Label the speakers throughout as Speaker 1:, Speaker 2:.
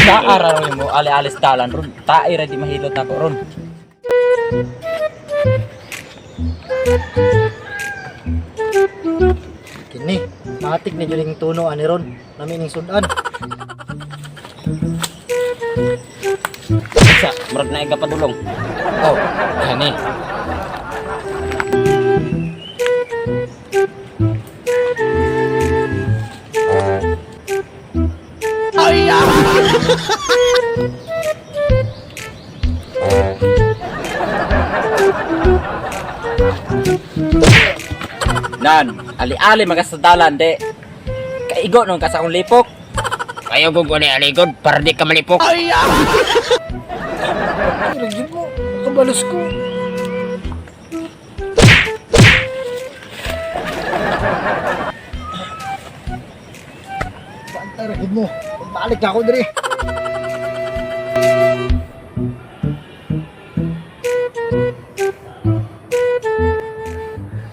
Speaker 1: Naaraw mo ali-alis dalan ron. Tae ra di mahilot ako ron.
Speaker 2: Kini, matik ni juling tuno ani ron. Nami ning sudan.
Speaker 1: Sa murag na iga padulong. Oh, kani. Nan, ali-ali magasadalan de. Kaigo nung kasakong lipok. Kayo kung ni aligod para di ka malipok.
Speaker 2: Ay, lagi mo. Kabalos ko. Bantay ragid mo. Balik ako diri.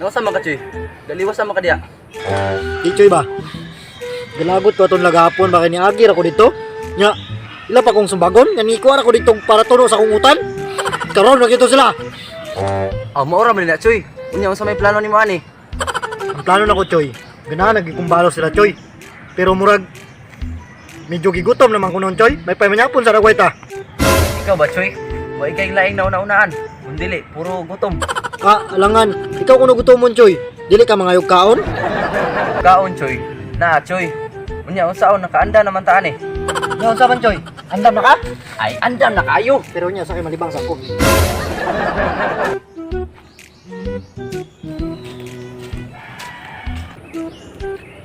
Speaker 1: Nawasa man ka, Choy? Daliwas man ka diya.
Speaker 2: Ichoy ba? Galagot ko itong lagapon, baka niagir ako dito. Nya, ila pa kong sumbagon, nanikuan ako dito para tuno sa kungutan. Karon nakito sila.
Speaker 1: Oh, maura man na, Choy. Unya unsa may plano nimo ani?
Speaker 2: Ang plano na ko, Choy. Ganahan nagikumbalo sila, Choy. Pero murag, medyo gigutom naman ko noon, Choy. May pamanyapon sa ragway ta.
Speaker 1: Ikaw ba, Choy? Wa ikay laing nauna-unaan. Kundili, puro gutom.
Speaker 2: Alangan, ikaw kung nagutomon, Choy. Dili ka mangayog kaon?
Speaker 1: Kaon, Choy. Na, Choy. Unya unsaon nakaanda naman ta ani?
Speaker 2: Nya unsa man, Choy? Andam na ka?
Speaker 1: Ay, andam na kayo.
Speaker 2: Pero nya sa kay malibang sa ko.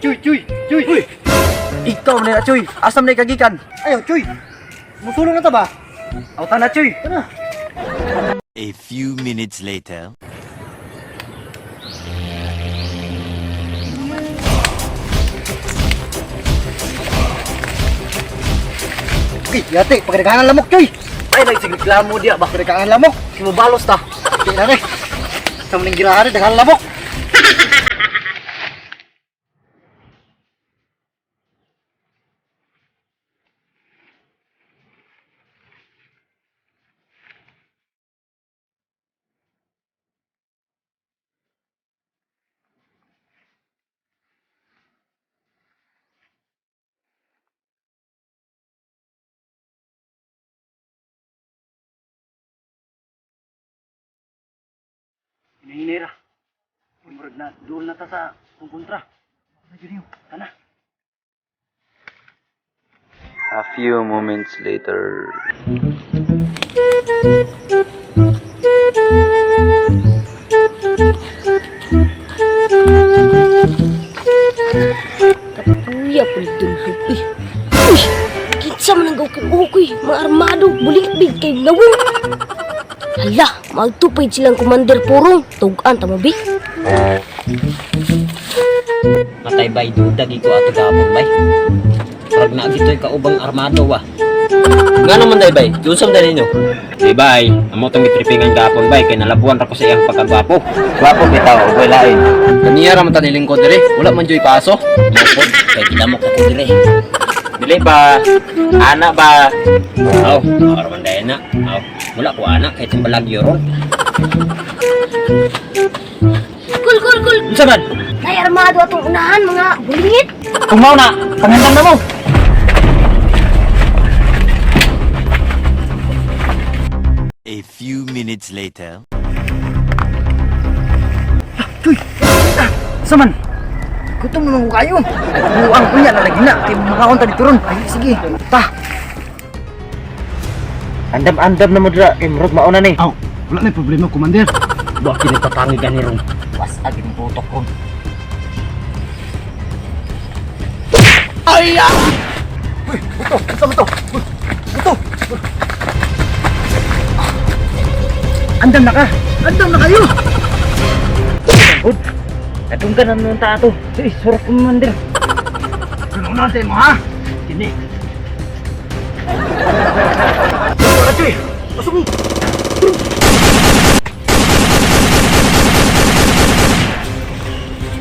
Speaker 2: Choy, Choy, Choy.
Speaker 1: Uy! Ikaw na, Choy. Asam na kagikan.
Speaker 2: Ayo, Choy. Musulong na ta ba?
Speaker 1: Auta na, Choy.
Speaker 2: Tara.
Speaker 3: A few minutes later.
Speaker 2: Okay, yate, pagrekangan lamok, Choy.
Speaker 1: Ay, nagsireklamo diya ba?
Speaker 2: Pagrekangan lamok, kimubalos ta. Di na rin. Sa maling girahan, dengan lamok.
Speaker 1: Hinahinera. Murag na, doon na ta sa kontra. Tana.
Speaker 4: A few moments later.
Speaker 5: Katuya po dun. Uy! Kinsa man ang gawin mga armado, bulikbig kay nawong. Hala, magtupay silang commander purong. Tugan, tamabi.
Speaker 1: Matay bay, duda gito ato gapon bay. Parag na gito'y kaubang armado wa. Nga naman day bay, lusam day ninyo. Di bay, amo itong itripingan gapon bay, kay nalabuan ra ko sa iyang pagkagwapo. Gwapo bitaw, ugay lain. Kaniya ra man ta nilingkod dire, wala man joy paso. Mapod, kay ginamok ako dire. Dili ba? Anak ba? Aw, mawar man day na. Aw, wala ko anak, kay timbalagyo ron.
Speaker 5: Kul!
Speaker 1: Unsa man?
Speaker 5: Nay armado atong unahan, mga bulingit.
Speaker 1: Kung mao na, pangandam na mo.
Speaker 3: A few minutes later.
Speaker 2: Saman. Gutom naman ko kayo.
Speaker 1: Buang punya na lagi na, kay makaon ta dito ron.
Speaker 2: Ay, sige. Ta.
Speaker 1: Andam-andam na mo dira, kay murag mauna ni.
Speaker 2: Aw, wala na problema, Commander.
Speaker 1: Wa kini papangi gani ron. Was agin butok ron.
Speaker 2: Ay! Uy, ito. Ito. Andam na ka. Andam na kayo.
Speaker 1: Ud. Nadunggan na nun ta ato. Sige, surat ko mandir.
Speaker 2: Ganun natin mo, ha?
Speaker 1: Kini.
Speaker 2: Ito, Achoy. Pasok mo.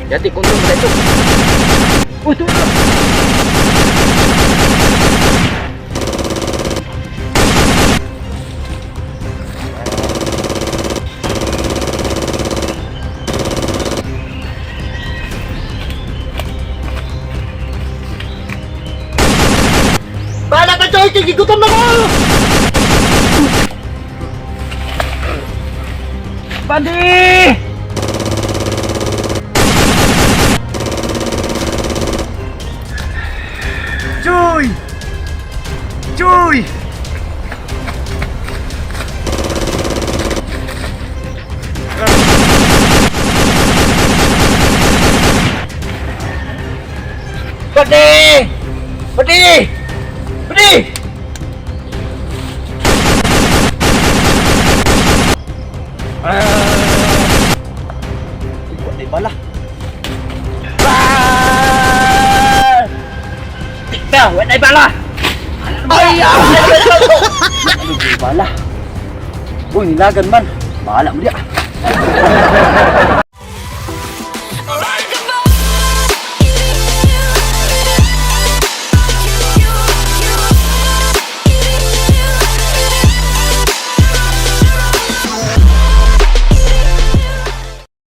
Speaker 1: Yati kontrol mo ito. Uy, tuwa!
Speaker 2: Bala ka, Choy! Gigutom na ko!
Speaker 1: Bandi!
Speaker 2: Choy! Choy!
Speaker 1: Bandi! Bandi! Bandi! Di bala. Tikta, wala ay bala. Ay, ano di bala? Uy, nilagan man. Bahala mo diya.